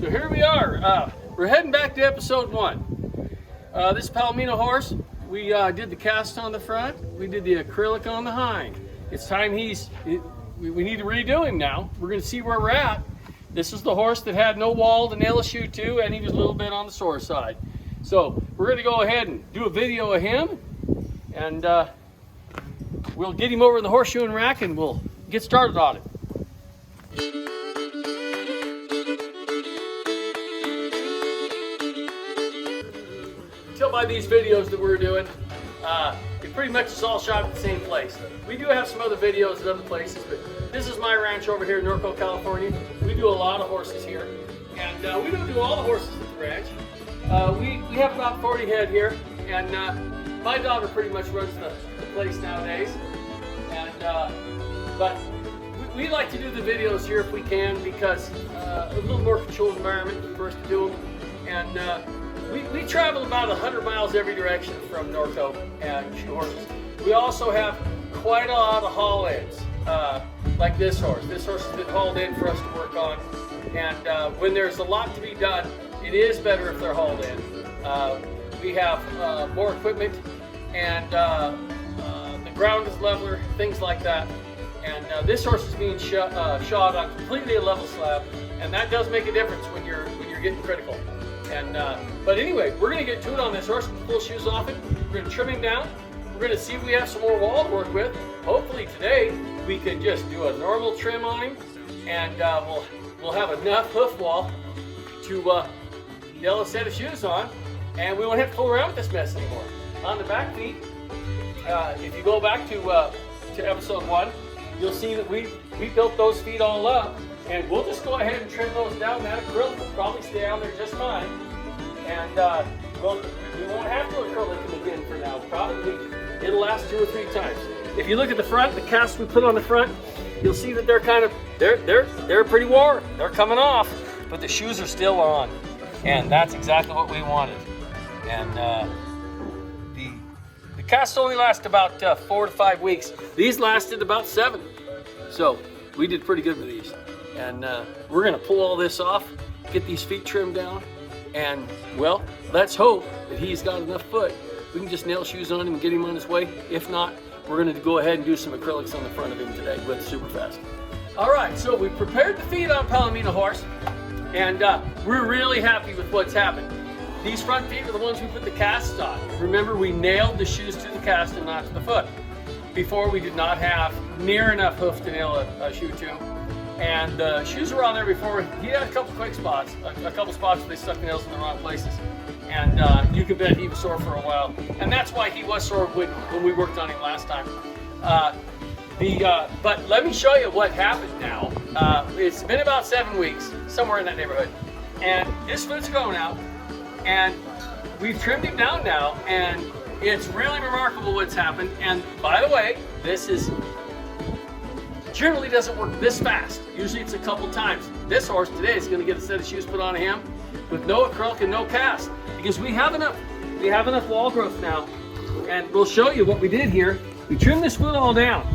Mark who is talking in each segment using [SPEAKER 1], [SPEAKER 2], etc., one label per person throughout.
[SPEAKER 1] So here we are. We're heading back to episode 1. This is Palomino horse. We did the cast on the front. We did the acrylic on the hind. It's time we need to redo him now. We're going to see where we're at. This is the horse that had no wall to nail a shoe to, and he was a little bit on the sore side. So we're going to go ahead and do a video of him, and we'll get him over in the horseshoeing rack and we'll get started on it. Tell by these videos that we're doing, it pretty much is all shot at the same place. We do have some other videos at other places, but this is my ranch over here in Norco, California. We do a lot of horses here, and we don't do all the horses at the ranch. We have about 40 head here, and my daughter pretty much runs the place nowadays. And but we like to do the videos here if we can, because a little more controlled environment for us to do them. And we travel about 100 miles every direction from Norco and shoe horses. We also have quite a lot of haul-ins, like this horse. This horse has been hauled in for us to work on. And when there's a lot to be done, it is better if they're hauled in. We have more equipment, and the ground is leveler, things like that. And this horse is being shod on completely a level slab, and that does make a difference when you're getting critical. And but anyway, we're going to get to it on this horse, pull shoes off it. We're going to trim him down. We're going to see if we have some more wall to work with. Hopefully today we can just do a normal trim on him, and we'll have enough hoof wall to nail a set of shoes on, and we won't have to fool around with this mess anymore. On the back feet, if you go back to episode 1, you'll see that we built those feet all up, and we'll just go ahead and trim those down. That acrylic will probably stay on there just fine, and we won't have to acrylic them again for now. Probably it'll last 2 or 3 times. If you look at the front, the casts we put on the front, you'll see that they're pretty worn. They're coming off, but the shoes are still on, and that's exactly what we wanted. And the casts only last about 4 to 5 weeks. These lasted about 7, so we did pretty good with these. And we're gonna pull all this off, get these feet trimmed down, and well, let's hope that he's got enough foot. We can just nail shoes on him and get him on his way. If not, we're gonna go ahead and do some acrylics on the front of him today with Superfast. All right, so we prepared the feet on Palomino horse, and we're really happy with what's happened. These front feet are the ones we put the casts on. Remember, we nailed the shoes to the cast and not to the foot. Before, we did not have near enough hoof to nail a shoe to. And the shoes were on there before. He had a couple quick spots, a couple spots where they stuck nails in the wrong places. And you can bet he was sore for a while. And that's why he was sore when we worked on him last time. But let me show you what happened now. It's been about 7 weeks, somewhere in that neighborhood. And his foot's going out. And we've trimmed him down now. And it's really remarkable what's happened. And by the way, this generally doesn't work this fast. Usually it's a couple times. This horse today is going to get a set of shoes put on him with no acrylic and no cast, because we have enough wall growth now. And we'll show you what we did here. We trimmed this foot all down,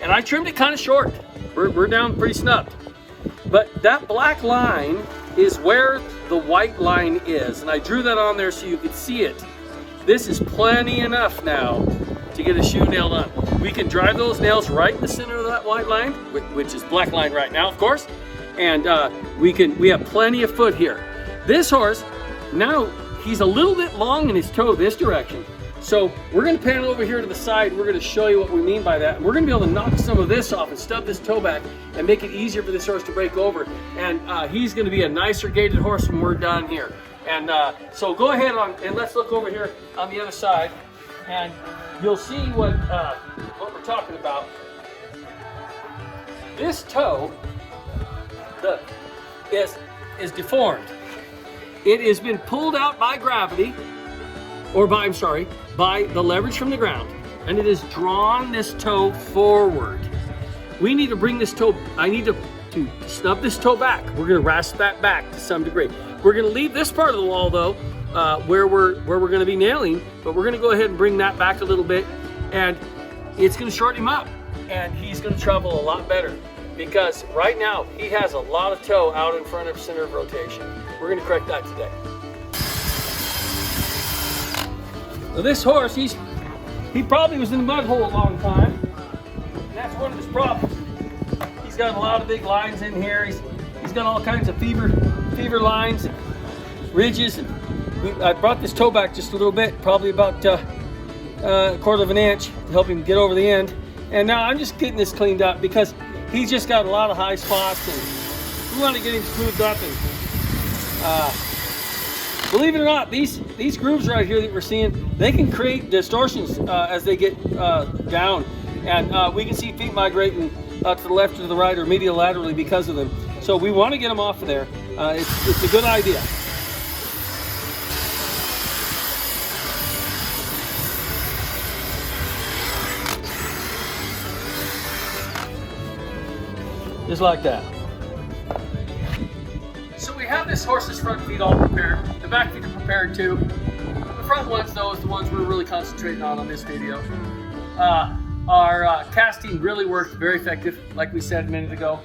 [SPEAKER 1] and I trimmed it kind of short. We're down pretty snubbed, but that black line is where the white line is, and I drew that on there so you could see it. This is plenty enough now to get a shoe nailed on. We can drive those nails right in the center of that white line, which is black line right now, of course. And we have plenty of foot here. This horse, now he's a little bit long in his toe this direction. So we're gonna pan over here to the side. We're gonna show you what we mean by that. We're gonna be able to knock some of this off and stub this toe back and make it easier for this horse to break over. And he's gonna be a nicer gaited horse when we're done here. And so go ahead and let's look over here on the other side, and you'll see what we're talking about. This toe is deformed. It has been pulled out by gravity, or by the leverage from the ground, and it has drawn this toe forward. We need to bring this toe, I need to snub this toe back. We're gonna rasp that back to some degree. We're gonna leave this part of the wall though, where we're gonna be nailing, but we're gonna go ahead and bring that back a little bit, and it's gonna shorten him up, and he's gonna travel a lot better. because right now he has a lot of toe out in front of center of rotation. We're going to correct that today. So this horse, he probably was in the mud hole a long time. And that's one of his problems. He's got a lot of big lines in here. He's got all kinds of fever lines, and ridges. And I brought this toe back just a little bit, probably about a quarter of an inch to help him get over the end. And now I'm just getting this cleaned up because he's just got a lot of high spots, and we want to get him smoothed up. And believe it or not, these grooves right here that we're seeing, they can create distortions as they get down. And we can see feet migrating to the left or to the right or medial laterally because of them. So we want to get them off of there. It's a good idea. Just like that. So we have this horse's front feet all prepared. The back feet are prepared too. The front ones, though, is the ones we're really concentrating on this video. Our casting really worked, very effective, like we said a minute ago.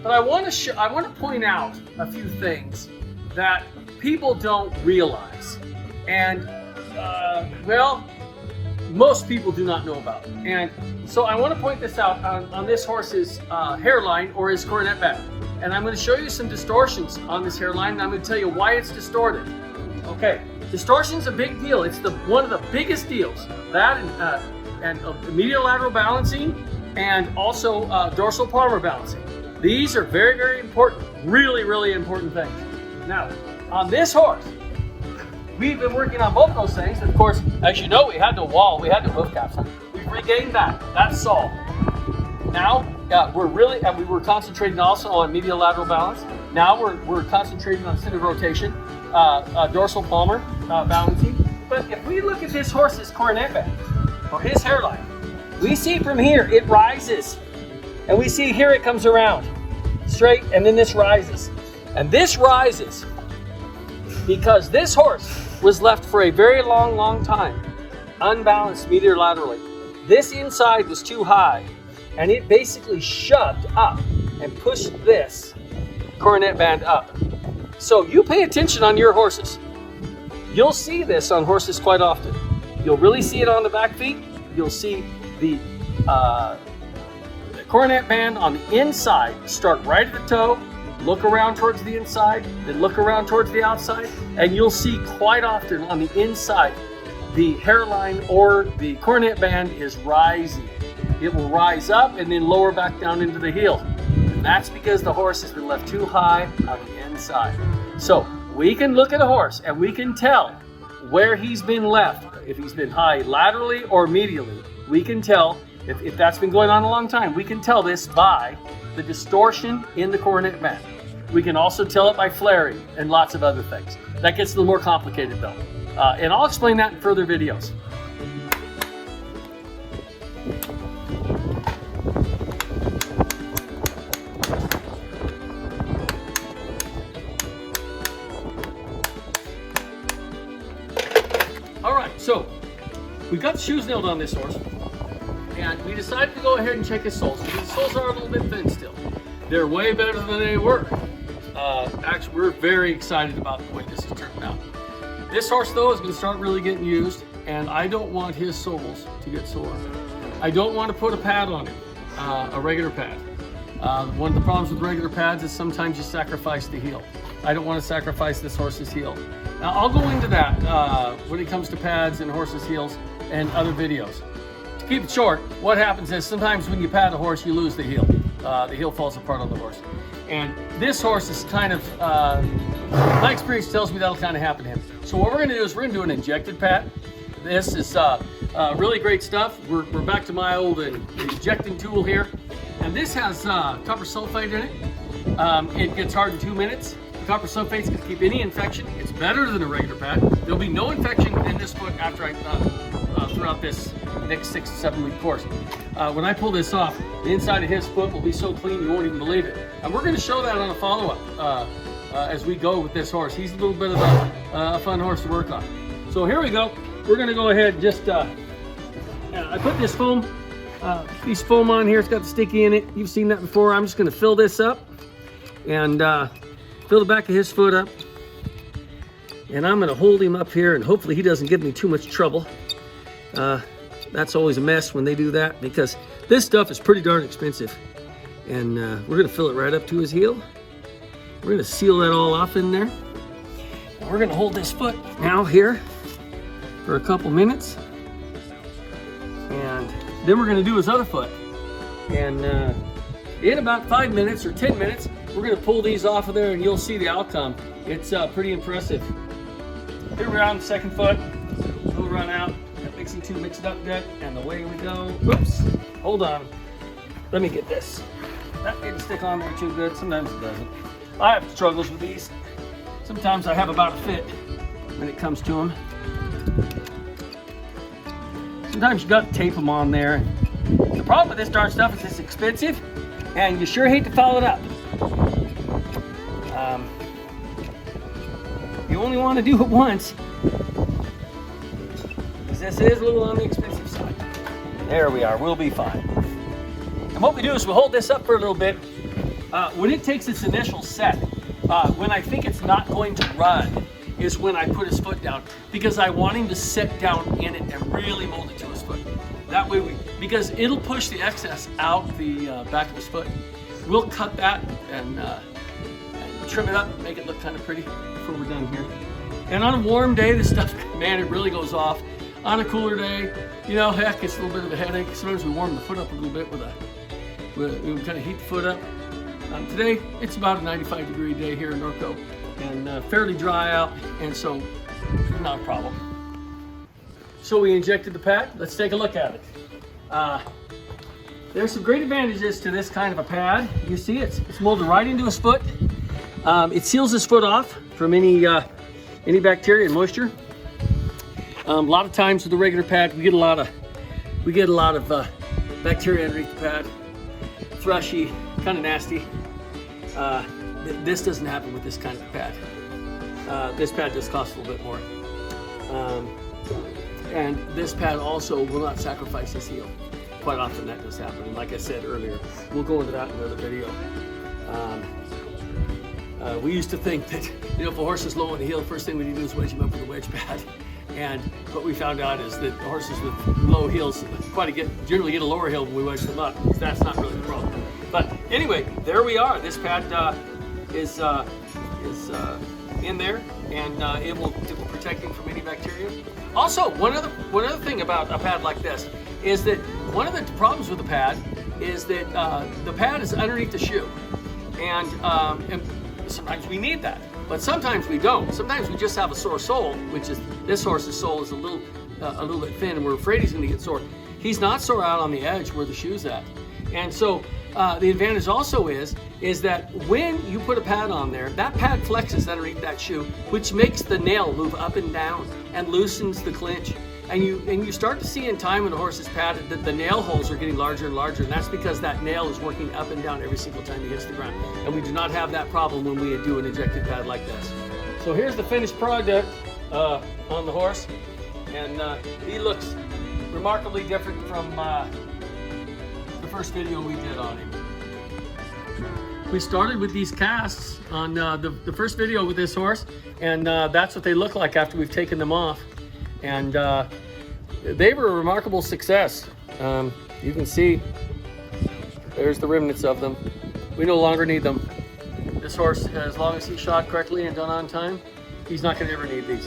[SPEAKER 1] But I want to point out a few things that people don't realize, and well, most people do not know about. And so I want to point this out on this horse's hairline, or his coronet band. And I'm going to show you some distortions on this hairline, and I'm going to tell you why it's distorted. Okay, distortion's a big deal. It's one of the biggest deals. That and medial lateral balancing, and also dorsal palmar balancing. These are very, very important, really, really important things. Now, on this horse, we've been working on both those things. Of course, as you know, we had no wall, we had no hoof capsule. We've regained that. That's solved. Now, we were concentrating also on medial lateral balance. Now we're concentrating on center of rotation, dorsal palmar balancing. But if we look at this horse's coronet band, or his hairline, we see from here it rises. And we see here it comes around straight, and then this rises. And this rises because this horse was left for a very long, long time unbalanced medial laterally. This inside was too high, and it basically shoved up and pushed this coronet band up. So you pay attention on your horses. You'll see this on horses quite often. You'll really see it on the back feet. You'll see the coronet band on the inside start right at the toe, look around towards the inside, then look around towards the outside, and you'll see quite often on the inside the hairline or the coronet band is rising. It will rise up and then lower back down into the heel. And that's because the horse has been left too high on the inside. So we can look at a horse and we can tell where he's been left. If he's been high laterally or medially, we can tell. If that's been going on a long time, we can tell this by the distortion in the coronet band. We can also tell it by flaring and lots of other things. That gets a little more complicated though. And I'll explain that in further videos. All right, so we've got the shoes nailed on this horse. And we decided to go ahead and check his soles. His soles are a little bit thin still. They're way better than they were. Actually, we're very excited about the way this has turned out. This horse, though, is going to start really getting used, and I don't want his soles to get sore. I don't want to put a pad on him, a regular pad. One of the problems with regular pads is sometimes you sacrifice the heel. I don't want to sacrifice this horse's heel. Now, I'll go into that when it comes to pads and horses' heels and other videos. To keep it short, what happens is sometimes when you pad a horse, you lose the heel. The heel falls apart on the horse. And this horse is kind of, my experience tells me that'll kind of happen to him. So what we're going to do is we're going to do an injected pad. This is really great stuff. We're back to my old injecting tool here. And this has copper sulfate in it. It gets hard in 2 minutes. The copper sulfate's going to keep any infection. It's better than a regular pad. There'll be no infection in this foot after I throughout this next 6 to 7 week course. When I pull this off, the inside of his foot will be so clean you won't even believe it. And we're going to show that on a follow-up as we go with this horse. He's a little bit of a fun horse to work on. So here we go. We're going to go ahead and just, I put this foam Piece of foam on here, it's got the sticky in it. You've seen that before. I'm just gonna fill this up and fill the back of his foot up. And I'm gonna hold him up here and hopefully he doesn't give me too much trouble. That's always a mess when they do that because this stuff is pretty darn expensive. And we're gonna fill it right up to his heel. We're gonna seal that all off in there. And we're gonna hold this foot now here for a couple minutes. And then we're gonna do his other foot. And in about 5 minutes or 10 minutes, we're gonna pull these off of there and you'll see the outcome. It's pretty impressive. Here we're on the second foot. We'll run out. Got mixing 2 mixed up good. And away we go. Whoops, hold on. Let me get this. That didn't stick on there too good. Sometimes it doesn't. I have struggles with these. Sometimes I have about a fit when it comes to them. Sometimes you got to tape them on there. The problem with this darn stuff is it's expensive and you sure hate to foul it up. You only want to do it once because this is a little on the expensive side. There we are, we'll be fine. And what we do is we hold this up for a little bit. When it takes its initial set, when I think it's not going to run, is when I put his foot down because I want him to sit down in it and really mold it to his foot. That way because it'll push the excess out the back of his foot. We'll cut that and trim it up, make it look kind of pretty before we're done here. And on a warm day, this stuff, man, it really goes off. On a cooler day, you know, heck, it's a little bit of a headache. Sometimes we warm the foot up a little bit we kind of heat the foot up. Today, it's about a 95-degree day here in Norco and fairly dry out, and so not a problem. So we injected the pad. Let's take a look at it. There's some great advantages to this kind of a pad. You see it's molded right into his foot. It seals his foot off from any bacteria and moisture. A lot of times with the regular pad, we get a lot of bacteria underneath the pad. Thrushy, kind of nasty. This doesn't happen with this kind of pad. This pad does cost a little bit more. And this pad also will not sacrifice his heel. Quite often that does happen. And like I said earlier, we'll go into that in another video. We used to think that, you know, if a horse is low on the heel, the first thing we need to do is wedge him up with a wedge pad. And what we found out is that horses with low heels generally get a lower heel when we wedge them up. That's not really the problem. But anyway, there we are. This pad is in there, and it will protect him from any bacteria. Also, one other thing about a pad like this is that one of the problems with the pad is that the pad is underneath the shoe, and sometimes we need that. But sometimes we don't. Sometimes we just have a sore sole, which is this horse's sole is a little bit thin, and we're afraid he's going to get sore. He's not sore out on the edge where the shoe's at. And so the advantage also is that when you put a pad on there, that pad flexes underneath that shoe, which makes the nail move up and down and loosens the clinch. And you start to see in time when the horse is padded that the nail holes are getting larger and larger, and that's because that nail is working up and down every single time he hits the ground. And we do not have that problem when we do an injected pad like this. So here's the finished product on the horse, and he looks remarkably different from the first video we did on him. We started with these casts on the first video with this horse, and that's what they look like after we've taken them off. And they were a remarkable success. You can see there's the remnants of them. We no longer need them. This horse, as long as he's shod correctly and done on time, he's not going to ever need these.